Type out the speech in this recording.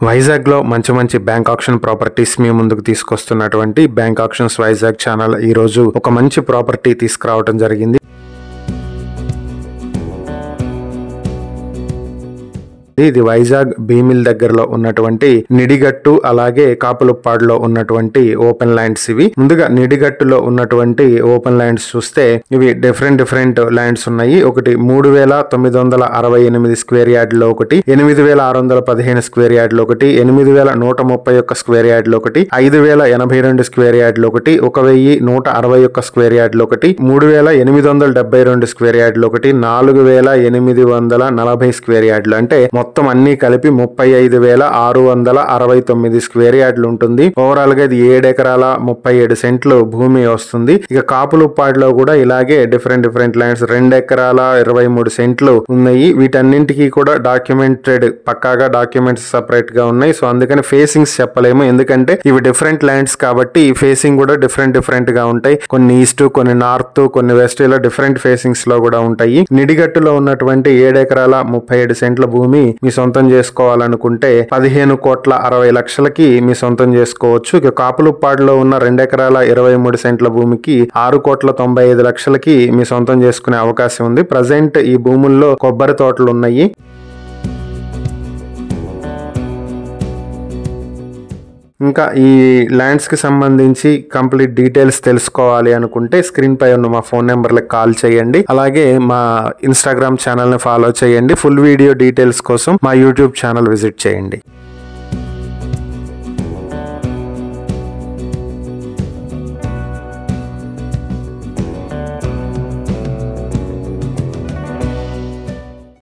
వైజాగ్ లో మంచి మంచి బ్యాంక్ ఆప్షన్ ప్రాపర్టీస్ మీ ముందుకు తీసుకొస్తున్నటువంటి బ్యాంక్ ఆప్షన్స్ వైజాగ్ ఛానల్ ఈ రోజు ఒక మంచి ప్రాపర్టీ తీసుకురావడం జరిగింది. ఇది వైజాగ్ భీమిల్ దగ్గరలో ఉన్నటువంటి నిడిగట్టు అలాగే కాపులుప్పాడులో ఉన్నటువంటి ఓపెన్ ల్యాండ్స్. ఇవి ముందుగా నిడిగట్టులో ఉన్నటువంటి ఓపెన్ ల్యాండ్స్ చూస్తే ఇవి డిఫరెంట్ ల్యాండ్స్ ఉన్నాయి. ఒకటి 3968 స్క్వేర్ యార్డ్ లో ఒకటి, 8615 స్క్వేర్ యార్డ్ లో ఒకటి, 8131 స్క్వేర్ యార్డ్ లో ఒకటి, 5082 స్క్వేర్ యార్డ్ లో ఒకటి, 1161 స్క్వేర్ యార్డ్ లో ఒకటి, 3872 స్క్వేర్ యార్డ్ లో ఒకటి, 4840 స్క్వేర్ యార్డ్ లో, అంటే మొత్తం అన్ని కలిపి 35,669 స్క్వేర్ యార్డ్లు ఉంటుంది. ఓవరాల్ గా ఇది 7 ఎకరాల 37 సెంట్లు భూమి వస్తుంది. ఇక కాపులుప్పాడులో కూడా ఇలాగే డిఫరెంట్ ల్యాండ్స్ 2 ఎకరాల 23 సెంట్లు ఉన్నాయి. వీటన్నింటికి కూడా డాక్యుమెంటెడ్, పక్కాగా డాక్యుమెంట్స్ సపరేట్ గా ఉన్నాయి. సో అందుకని ఫేసింగ్స్ చెప్పలేము, ఎందుకంటే ఇవి డిఫరెంట్ ల్యాండ్స్ కాబట్టి ఫేసింగ్ కూడా డిఫరెంట్ గా ఉంటాయి. కొన్ని ఈస్ట్, కొన్ని నార్త్, కొన్ని వెస్ట్, ఇలా డిఫరెంట్ ఫేసింగ్స్ లో కూడా ఉంటాయి. నిడిగట్టులో ఉన్నటువంటి 7 ఎకరాల 37 సెంట్ల భూమి మీ సొంతం చేసుకోవాలనుకుంటే 15,60,00,000కి మీ సొంతం చేసుకోవచ్చు. ఇక కాపులుప్పాడులో ఉన్న 2 ఎకరాల 23 సెంట్ల భూమికి 6,95,00,000కి మీ సొంతం చేసుకునే అవకాశం ఉంది. ప్రజెంట్ ఈ భూముల్లో కొబ్బరి తోటలు ఉన్నాయి. ఇంకా ఈ ల్యాండ్స్ కి సంబంధించి కంప్లీట్ డీటెయిల్స్ తెలుసుకోవాలి అనుకుంటే స్క్రీన్ పై ఉన్న మా ఫోన్ నెంబర్లకు కాల్ చేయండి. అలాగే మా ఇన్స్టాగ్రామ్ ఛానల్ ని ఫాలో చేయండి. ఫుల్ వీడియో డీటెయిల్స్ కోసం మా యూట్యూబ్ ఛానల్ విజిట్ చేయండి.